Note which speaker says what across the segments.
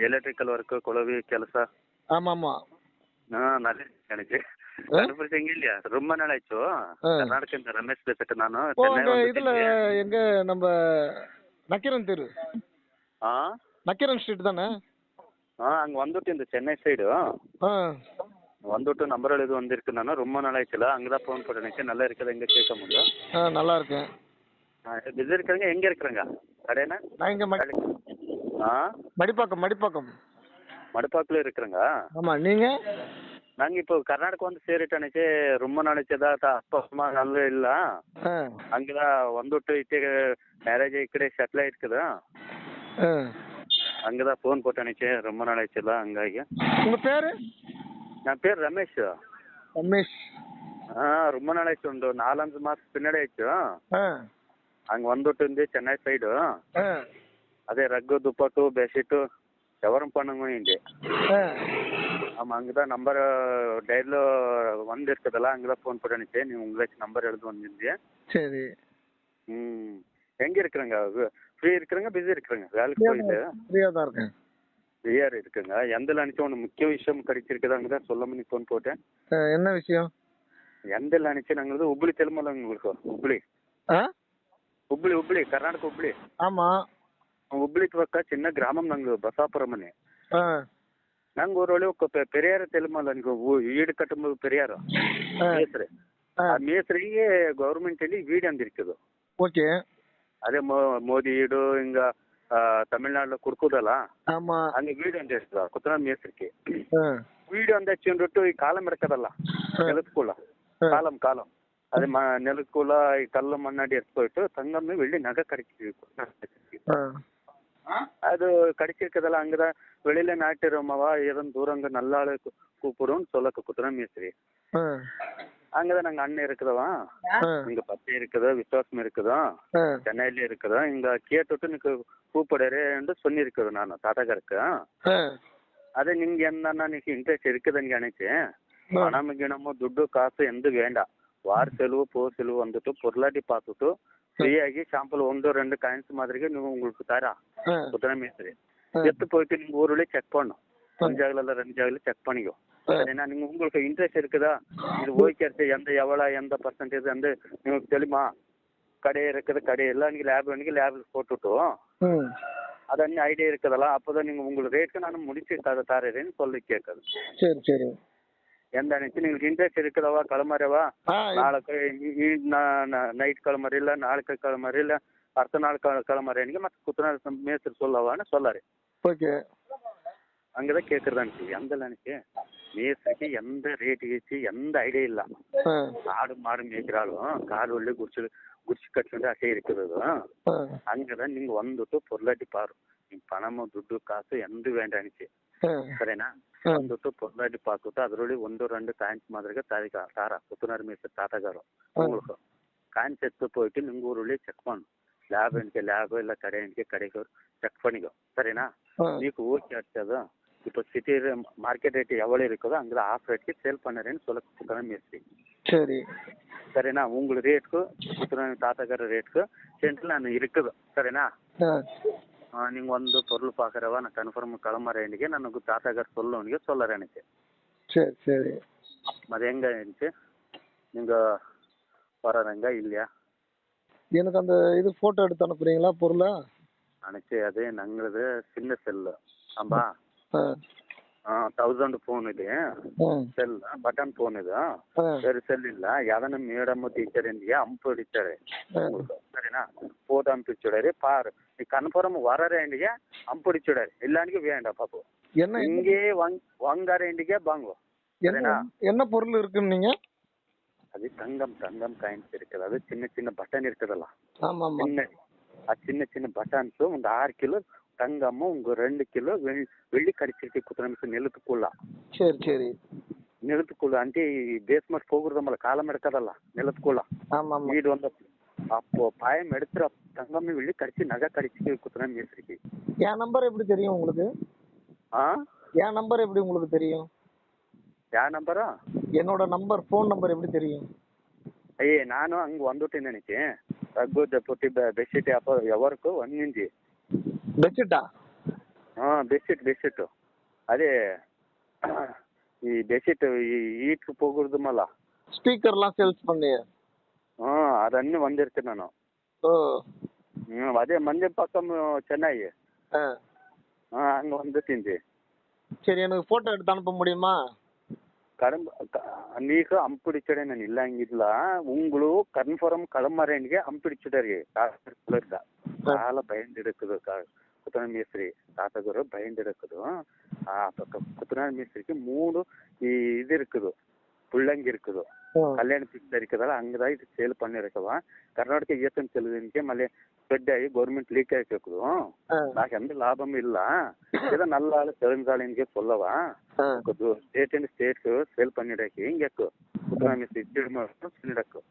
Speaker 1: Electrical work குழவி ಕೆಲಸ.
Speaker 2: ஆமாமா.
Speaker 1: நல்ல எனக்கு கண்டுபிடிச்சீங்க இல்லையா? ரொம்ப நாள் ஆயிடுச்சு. கர்நாடಕದಿಂದ ரமேஷ் பேசிட்டு ನಾನು ಚೆನ್ನೈ
Speaker 2: இதுல எங்க நம்ம நக்கீரன் தெரு நக்கீரன் ஸ்ட்ரீட் தானே?
Speaker 1: அங்க வந்துட்டு இந்த சென்னை சைடு வந்துட்டு நம்பர் எழுதி வந்திருக்கு. நான் ரொம்ப நாள் ஆயிடுச்சுல, அங்கதான் போன் போட்டு நல்லா இருக்குது எங்க கேட்க முடியும்.
Speaker 2: நல்லா இருக்கேன்.
Speaker 1: பிஸி இருக்கிறீங்க? எங்க இருக்கிறீங்க கடைனா?
Speaker 2: நான் இங்க மடிப்பாக்கம்
Speaker 1: மடுப்பாக்குல இருக்கிறேங்க.
Speaker 2: ஆமா, நீங்க?
Speaker 1: நாங்க இப்போ கர்நாடಕ வந்து ಸೇರಿಟ್ಟನಿಕೆ ரொம்ப ನಾಳಿಚದ ಅಪ್ಪ ಅಮ್ಮ நல்ல ಇಲ್ಲ. ಹಂಗದ வந்துட்டு ಇಟ್ಟಿಗೆ ಮ್ಯಾರೇಜ್ ಈ ಕಡೆ ಸೆಟ್ಲ್ ಆಯ್ತದ. ಹಂಗದ ಫೋನ್ போட்டனிச்சே ரொம்ப நாள் ஆயிடுச்சுல ಹಂಗಾಗಿ.
Speaker 2: உங்க பேரு?
Speaker 1: ನನ್ನ பேர் ரமேஷ்.
Speaker 2: ரமேஷ்.
Speaker 1: ரொம்ப நாள் ஆயிடுச்சு, ಒಂದು 4-5 ಮಾಸ பின்னாடி ಆಯ್ತು. ಹಂಗ வந்துட்டு ಚೆನ್ನೈ ಸೈಡ್ అదే రగ్గు దుప్పట్టు బెడ్షీట్ ఎవరం பண்ணுங்க. ஆமாம், அங்கே தான் நம்பர் டைரியில் வந்து இருக்குதுல்ல, அங்கே தான் ஃபோன் போட்டேனுச்சு. நீ உங்களுக்கு நம்பர் எழுதி வந்திருந்தீங்க.
Speaker 2: சரி.
Speaker 1: எங்கே இருக்கிறேங்க? ஃப்ரீ இருக்கிறேங்க பிஸி இருக்கிறேங்க? வேலைக்கு போயிட்டு
Speaker 2: ஃப்ரீயாக தான் இருக்கேன்.
Speaker 1: ஃப்ரீயாக இருக்குங்க. எந்த நினச்சா ஒன்று முக்கிய விஷயம் கிடைச்சிருக்குது, அங்கே தான் சொல்ல பண்ணி ஃபோன் போட்டேன்.
Speaker 2: என்ன விஷயம்?
Speaker 1: எந்த நினச்சி நாங்கள் ಹುಬ್ಳಿ தெலுமல உங்களுக்கு ಹುಬ್ಳಿ ಹುಬ್ಳಿ ಕರ್ನಾಟಕ ಹುಬ್ಳಿ.
Speaker 2: ஆமாம்.
Speaker 1: ಹುಬ್ಳಿ ಪಕ್ಕ ಚಿನ್ನ ಗ್ರಾಮಂ ನಂಗೆ ಬಸಾಪುರಂ అని. ನಂಗೆ ಊರೊಳಗೆ ఒక పెరియారు తెలుమల వీడు కట్టుம்போது పెరియారు మేಸ್ತ್ರಿ. ಆ ಮೇಸ್ತ್ರಿಗೆ ಗೌರ್ಮೆಂಟ್ ಅಲ್ಲಿ வீடு ಅಂದಿರ್ತದೆ.
Speaker 2: ஓகே.
Speaker 1: ಅದೇ ಮೋದಿ வீடு ಹಿಂಗ ತಮಿಳ್ನಾಡುல ಕುಡ್ಕುದಲ್ಲ, ಹಂಗೆ வீடு ಅಂದಿರ್ತದ ಕುತ್ತನ ಮೇಸ್ತ್ರಿಗೆ. வீடு ಅಂದಚ್ಚಿಂದ್ಬಿಟ್ಟು ಈ ಕಾಲಂ ಇರ್ತದಲ್ಲ ನೆಲತ್ಕೂಲ ಕಾಲಂ అదే నెలకూల ఈ కళ్ళ మన్నాడి ఎత్తుపోయిట్టు தங்கம்னு வெள்ளி நகை கிடைச்சிருக்கு. அது கிடைச்சிருக்கதெல்லாம் அங்கதான் வெளியில நாட்டிரமாவா ஏதோ தூரங்க நல்ல ஆளு கூப்பிடும்னு சொல்ல குத்துற மேஸ்திரி. அங்கதான் நாங்க அண்ணன் இருக்குதவா, இங்க பத்தி இருக்குது, விசுவாசம் இருக்குதோ, சென்னையில இருக்குதோ, இங்க கேட்டுட்டு நீக்கு கூப்பிடுறேன்னு சொல்லி இருக்குது நான் தாத்தாக்காருக்கு. అదే నింಗೆ ఏందన్నా నీకు ఇంట్రెస్ట్ இருக்குதுன்னு நினைச்சேன். பணம் கிணமோ துட்டு காசு எந்த வேண்டாம், வார செலவு போ செலவு வந்துட்டு பொருளாட்டி பார்த்துட்டு ஃப்ரீயாகி சாம்பிள் 1-2 காயின்ஸ் மாதிரிக்கு ನೀವು உங்களுக்கு தரா குத்தன மேஸ்திரி. எடுத்து போயிட்டு நீங்க ஊருலயே செக் பண்ணும், 1 ஜாகல 2 ஜாகல செக் பண்ணிக்கோ. சரினா? நீங்க உங்களுக்கு இன்ட்ரெஸ்ட் இருக்குதா, இது ஓகே, எந்த பர்சன்டேஜ் வந்து உங்களுக்கு தெரியுமா? கடை இருக்குது, கடையெல்லாம் நீங்க லேப்ல போட்டுட்டு அது அன்னி ஐடியா இருக்குதல்ல, அப்போதான் நீங்க உங்களுக்கு ரேட்டு நான் முடிச்சு தரேன்னு சொல்லி கேட்குது.
Speaker 2: சரி சரி.
Speaker 1: எந்த நினைச்சு നിങ്ങൾക്ക് இன்ட்ரெஸ்ட் இருக்குதவா கிளம்புறவா? நாளைக்கு நைட் கிளம்புற ಇಲ್ಲ ನಾಳೆಗೆ கிளம்புற ಇಲ್ಲ அடுத்த நாள் கிளம்புற எனக்கு ಮತ್ತೆ குத்தன மேஸ்திரி சொல்லவான்னு சொல்லாரு.
Speaker 2: ஓகே.
Speaker 1: அங்கதான் கேட்கறதானுச்சு. எந்த நினைச்சு மேஸ்திரிக்கு எந்த ரேட் இச்சு எந்த ஐடியா இல்ல. ஆடு மாடு மேய்க்கிறாலும் கார் உள்ளே குடிச்சு கட்டுண்டு அசை இருக்குது. அங்கதான் நீங்க வந்துட்டு பொருளாட்டி பாரு, நீங்க பணமும் துட்டு காசு எந்த வேண்டானுச்சு. சரினா? வந்துட்டு பொருளாட்டி பார்த்துட்டு ಅದರಲ್ಲಿ 1-2 ಕಾಯಿನ್ಸ್ ಮಾದರಿಗೆ ತಾರ ಕುತ್ತನಾರ್ ಮೇಸ್ತ್ರಿ ತಾತಗಾರು உங்களுக்கு காயின்ஸ் எடுத்து போயிட்டு நீங்க ஊருள்ளே செக் பண்ணு. லேப் இல்லை கடைக்கு செக் பண்ணிக்கோ. சரினா? நீக்கு ஓகே ஆச்சது. இப்போ சிட்டி மார்க்கெட் ரேட் எவ்வளோ இருக்குதோ அங்கே ஆஃப் ரேட்க்கு சேல் பண்ணுறேன்னு சொல்ல குத்தன மேஸ்திரி.
Speaker 2: சரி.
Speaker 1: சரினா? உங்களுக்கு ரேட்க்கு குத்தன தாத்தகார ரேட்க்கு சென்ட்ரல் நான் இருக்குது. சரினா? நீங்க வந்து பொருள் பார்க்குறவா நான் கன்ஃபார்ம் கிளம்புறேன்னுக்கு நான் தாத்தாக்கார் சொல்லணுங்க சொல்லறேன் எனக்கு.
Speaker 2: சரி சரி.
Speaker 1: அது எங்க இருந்துச்சு, நீங்க வர்றதுங்க இல்லையா?
Speaker 2: எனக்கு அந்த இது போட்டோ எடுத்து அனுப்புறீங்களா பொருளை? அனுப்பிச்சு
Speaker 1: அது நாங்களது சின்ன செல்லு ஆம்பா 1000 ಫೋನ್ ಇದೆ ಸೆಲ್ ಬಟನ್ ಫೋನ್ ಇದೆ. ಬೇರೆ ಸೆಲ್ ಇಲ್ಲ. ಯಾವ್ದನ್ನ ಮೇಡಮ್ ಟೀಚರ್ ಇಂದಿಗೆ ಹಂಪು ಹಿಡಿತಾರೆ. ಸರಿನಾ? ಫೋಟೋ ಹಂಪು ಇಚ್ಚಿಡಾರೆ ಪಾರ್ நீ கன்ஃபார்ம் வரறேண்டிಗೆ ಹಂಪು ಹಿಡಿಚಿಡಾರೆ இல்லானிக்கு வேண்டாம் பாப்பு. இங்கே வாங்கறேண்டிಗೆ பாங்கோ.
Speaker 2: என்ன பொருள் இருக்குன்னு நீங்க?
Speaker 1: அது தங்கம் காயின்ஸ் இருக்குது. அது சின்ன பட்டன் இருக்குதல்ல, சின்ன பட்டன்ஸ் ಒಂದು 6 கிலோ தங்கமும் உங்க 2 கிலோ வெள்ளி கடிச்சிருக்கு குத்தன நிலத்துக்குள்ள.
Speaker 2: சரி சரி.
Speaker 1: நிலத்துக்குள்ள అంటే பேஸ்மெண்ட் போகுறதமல காலம் எடுக்கதல்ல நிலத்துக்குள்ள. வீடு வந்து அப்போ பாயம் எடுத்துற தங்கமே வெள்ளி கடிச்சு நகை கடிச்சு குத்தன மேஸ்திரிக்கு.
Speaker 2: என் நம்பர் எப்படி தெரியும் உங்களுக்கு? என் நம்பர் எப்படி உங்களுக்கு தெரியும்?
Speaker 1: என் நம்பரா?
Speaker 2: என்னோட நம்பர் ஃபோன் நம்பர் எப்படி தெரியும்?
Speaker 1: ஐயே ನಾನು ಹಂಗ வந்துட்டேன்னு நினைச்சேன். ರಗ್ಗು ಪುಟ್ಟಿ ಬೆಡ್ಶೀಟ್ ಯಾವರ್ಕು ಒಂದಿಂಜಿ
Speaker 2: ಬೆಡ್ಶೀಟಾ?
Speaker 1: பெட்ஷீட் అదే ఈ బెడ్షీట్ ఈ ఈట్ పోకూడదు మళ్ళా
Speaker 2: ஸ்பீக்கர்லாம் சேல்ஸ் பண்ணி
Speaker 1: அதన్నీ வந்திருக்கு நான் அதே மஞ்சள் பக்கம் சென்னை அங்கே வந்துட்டு
Speaker 2: சரி எனக்கு ஃபோட்டோ எடுத்து அனுப்ப முடியுமா
Speaker 1: నీకు అంపిడిచ్చాడే నేను ಇಲ್ಲ ಹಂಗಿಲ್ಲ ಉಂಗಳು ಕನ್ಫರ್ಮ್ ಕಳಮರೇನ್ಗೆ ಅಂಪಿಡಿಚ್ಚಿಡರಿ చాలా భయండిడక్కుదు కుతన మేస్త్రి తాతగారు భయండిడక్కుదు ఆ కుతన మేస్త్రికి 3 இது இருக்குது புள்ளங்கி இருக்குது கல்யாண பிக்ஸ் இருக்குதಲ್ಲ ಹಂಗದಾಗಿ ಇದು ಸೇಲ್ பண்ணிருக்கவா ಕರ್ನಾಟಕ ESM తెలియనికే మళ్ళీ స్ప్రెడ్ అయ్యి గవర్నమెంట్ లీక్ అయిపోకుదు నాకు ఎంత లాభం ಇಲ್ಲ ஏதோ நல்ல ஆளு தெரிஞ்ச ஆளுங்க சொல்லவா ஸ்டேட் அண்ட் ஸ்டேட்க்கு சேல் பண்ணிடக்கு இங்கக்கு குத்தனா மேஸ்திரி சொல்லிடக்கு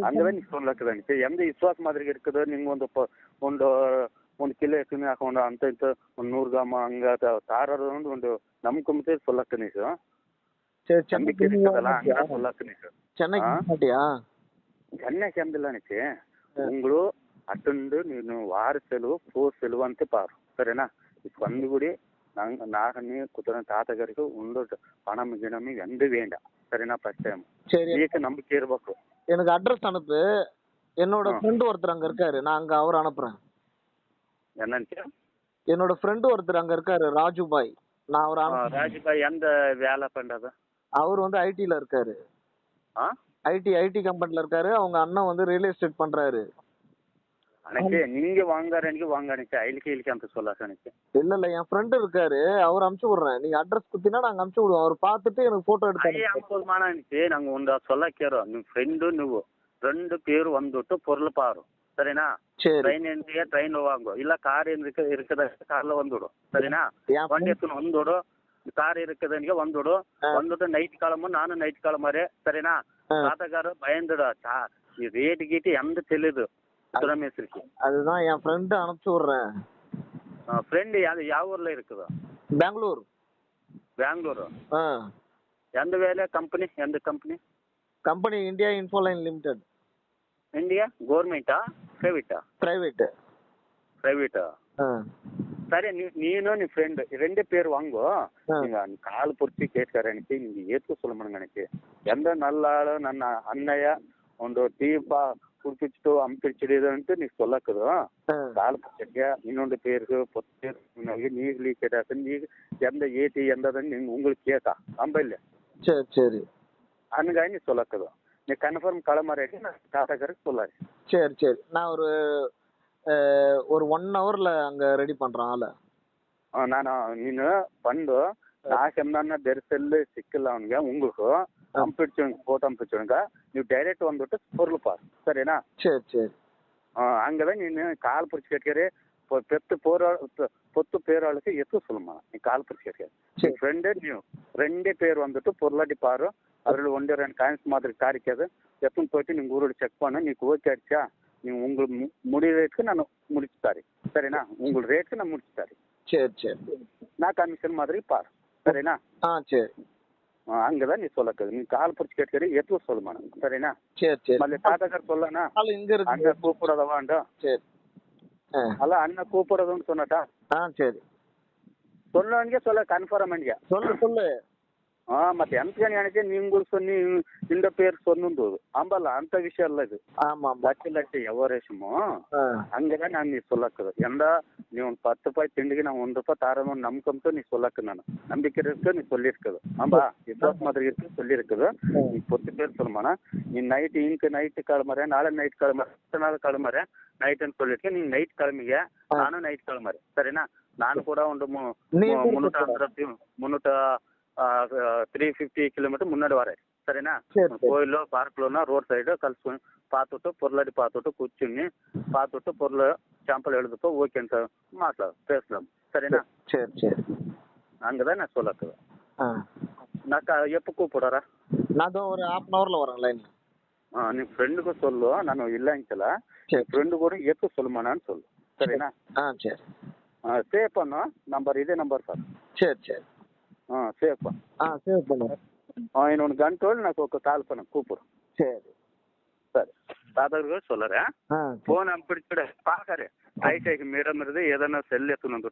Speaker 1: அங்கதான் நீ சொல்லக்குது எந்த விசுவாಸ மாதிரி இருக்குது நீங்க ಒಂದು ಕಿಲೋ ಎತ್ತಿನ ಹಾಕೊಂಡು ಅಂತ ಇಂತ ಒಂದು 100 ಗ್ರಾಮ ಹಂಗ ತಾರದು ಒಂದು ನಂಬಿಕೆ சொல்லக்கு ನೀನು நம்பிக்கை இருக்குதಲ್ಲ ಹಂಗ சொல்லக்கு ನೀನು చెన్నైకి ఎందిಲ್ಲ నీకు ఉంగులు అటుండు నేను వారు సెలవు 4 సెలవు అంతే పారు సరేనా ఇప్పుడు வந்து கூடி நாகனே குத்தன தாத்தகருக்கு உண்டு பணம் கிணம் எந்த வேண்டாம் சரினா ஃபர்ஸ்ட் டைம் நீக்கு நம்பிக்கை இருக்கு
Speaker 2: எனக்கு அட்ரஸ் அனுப்பு என்னோட ஃப்ரெண்ட் ஒருத்தர் அங்க இருக்காரு நான் அங்க அவர் அனுப்புறேன்
Speaker 1: என்னன்னு
Speaker 2: என்னோட ஃப்ரெண்ட் ஒருத்தர் அங்க இருக்காரு ராஜுபாய் நான் அவர்
Speaker 1: ராஜுபாய் எந்த வேலை பண்றது
Speaker 2: அவர் வந்து ஐடில இருக்காரு ஐடி கம்பெனில இருக்காரு அவங்க அண்ணன் வந்து ரியல் எஸ்டேட் பண்றாரு
Speaker 1: அன்னைக்கு நீங்க வாங்க ஐலிக்கு அந்த சொல்லாத அன்னைக்கு
Speaker 2: இல்ல என் ஃப்ரெண்ட் இருக்காரு அவர் அனுப்பிச்சு விடுறேன் நீங்க அட்ரஸ் குத்தினா நாங்க அனுப்பிச்சு விடுவோம் அவர் பார்த்துட்டு எனக்கு போட்டோ எடுத்து
Speaker 1: அனுப்பதுமான அன்னைக்கு நாங்க ಒಂದು சொல்லக்கேறோ ನಿಮ್ ಫ್ರೆಂಡ್ ನೀವು 2 பேர் வந்துட்டு பொருள் பாரு சரினா ಟ್ರೈನ್ ಇಂಡಿಯಾ ಟ್ರೈನ್ ಹೋಗಂಗೋ ಇಲ್ಲ ಕಾರ್ இருக்குதா கார்ல வந்துடு சரினா வண்டி எடுத்து வந்துடு கார் இருக்குதுங்க வந்துடு நைட் கிளம்பு நானும் நைட் கிளம்பறே சரினா தாத்தகார பயந்துடா ఈ రేట్ గీటి ఎంత తెలియదు மேஸ்திரிக்கு
Speaker 2: அதுதான் என் ஃப்ரெண்ட் அனுப்பிச்சு விடுறேன்
Speaker 1: ஃப்ரெண்ட் ಯಾವ ஊர்ல இருக்குது
Speaker 2: பெங்களூர்
Speaker 1: எந்த வேலை எந்த
Speaker 2: company India Infoline limited
Speaker 1: India கவர்மெண்டா
Speaker 2: பிரைவேட்
Speaker 1: సరే నేను నీ ఫ్రెండ్ 2 பேர் வாங்கோ நீங்க கால் பொறுத்து கேட்காரு எனக்கு நீங்க ஏத்து சொல்லணும் எனக்கு எந்த நல்ல ஆளு ನನ್ನ அண்ணைய ಒಂದು ದೀಪ ಕುಡಿಪಿಟ್ಟು ಅಂಪಿಡಿಚಿಡಿದು ಅಂತ ನೀ சொல்லக்குது கால் பொறுத்துக்க இன்னொன்று பேருக்கு பொத்து நீங்க லீக் கேட்டாக்க நீங்க எந்த ஏத்தி எந்ததுன்னு நீங்க உங்களுக்கு கேட்டா நம்ப இல்ல
Speaker 2: சரி
Speaker 1: அன்னைக்கு நீ சொல்லக்குது நீ கன்ஃபார்ம் கிளம்பறேடி நான் தாத்தாக்கருக்கு சொல்லாரு
Speaker 2: சரி நான் ஒரு 1 hourல அங்க ரெடி பண்றேன் ஆள
Speaker 1: ನಾನು ನೀನು ಬಂದು ನಾಕೆಮ್ಮನ್ನ ಬೆರೆಸಲ್ಲಿ ಸಿಕ್ಕಿಲ್ಲ ಅವನಿಗೆ உங்களுக்கு ஃபோட்டோ அனுப்பிச்சுடுங்க ನೀವು ಡೈರೆಕ್ಟ್ வந்துட்டு பொருள் பாரு சரினா
Speaker 2: சரி
Speaker 1: அங்கதான் நீ கால் பிடிச்சி கேட்கறே பொத்து பேராளுக்கு எத்து சொல்லுமா நீ கால் பிடிச்சி கேட்க ஃப்ரெண்டு நீ 2 பேர் வந்துட்டு பொருளாடி பாரு அதில் 1-2 காயின்ஸ் மாதிரி காரிக்காது எப்பவும் போயிட்டு நீங்க ஊரோட செக் பண்ண நீக்கு ஓகே ஆயிடுச்சா நீங்க உங்களுக்கு முடிய ரேட்டுக்கு நான் முடிச்சு தரேன் சரினா உங்க ரேட்டுக்கு நான் முடிச்சு தரேன்
Speaker 2: சரி
Speaker 1: நான் கமிஷன் மாதிரி பாரு சரினா
Speaker 2: சரி
Speaker 1: அங்கதான் நீ சொல்லக்குது நீ கால் பிடிச்சி கேட்கறது எத்து சொல்லுமா சரினா
Speaker 2: சரி
Speaker 1: மళ్ళీ தாத்தாக்கார் சொல்லனா அண்ணன் கூப்பிடதவாண்டா
Speaker 2: சரி
Speaker 1: ಅಲ್ಲ ಅಣ್ಣ ಕೂಪಿಡೋದು சொன்னட்டா
Speaker 2: சரி
Speaker 1: சொன்னவங்க சொல்ல கன்ஃபார்ம் பண்ணிக்க
Speaker 2: சொல்லு
Speaker 1: ಮತ್ತೆ ಎಂತಗని ಅನಿಕೆ ನಿಂಗೂ ಸೊನ್ನಿ ಇಂದ ಪೇರ್ ಸೊನ್ನುಂದು ಅಂಬಲ್ಲ ಅಂತ ವಿಷಯ ಅಲ್ಲ ಇದು ಲಕ್ಷ எவரேஷமோ அங்கதான் நான் நீ சொல்லக்குது எந்த நீ ಒಂದು 10 ರೂಪಾಯಿ ತಿಂಡಿಗೆ நான் 1 ರೂಪಾಯಿ தாரணும் நம்பிக்கை நீ சொல்லக்கு நான் நம்பிக்கை இருக்கு நீ சொல்லியிருக்குது ஆம்பா விசுவாச மாதிரி இருக்கு சொல்லியிருக்குது நீ 10 பேர் சொல்லுமானா நீ நைட் கிளம்புற நாளை நைட் கிளம்புற நாள் கிளம்புற நைட் ಅಂತ சொல்லிருக்கேன் நீ நைட் கிளம்பிங்க ನಾನು ನೈಟ್ கிளம்புற சரினா ನಾನು ಕೂಡ ಒಂದು 350 ಕಿಲೋಮೀಟರ್ முன்னாடி வரேன் சரினா கோயிலோ பார்க்லோனா ரோட் சைடு கలుసుకొని பார்த்துட்டு பொருளாடி பார்த்துட்டு కూర్చుని பார்த்துட்டு பொருள் சாம்பிள் எழுதுப்போ ஓகே சார் பேசலாம் சரினா
Speaker 2: சரி
Speaker 1: அங்கதான் நான் சொல்லக்குது நான் எப்போ கூப்பிடுறா
Speaker 2: நான் ஒரு 1/2 hourல வரேன் லைன்
Speaker 1: நீ ஃப்ரெண்டுக்கு சொல்லு நான் இல்லைங்கல ஃப்ரெண்டு கூட எப்போ சொல்லுமானான்னு சொல்லு சரினா
Speaker 2: சரி
Speaker 1: சேவ் பண்ணு நம்பர் இதே நம்பர் சார்
Speaker 2: சரி
Speaker 1: சேவ் பண்ணு இன்னொன்று கண்டோல் நான் கால் பண்ண கூப்பிடும்
Speaker 2: சரி
Speaker 1: தாத்தாவுக்கு சொல்லுறேன் ஃபோன் அனுப்பிச்சுட பார்க்கறேன் ఐటీఐకి మీర మీరది ఏదైనా సెల్ ఎత్తునందుట్టు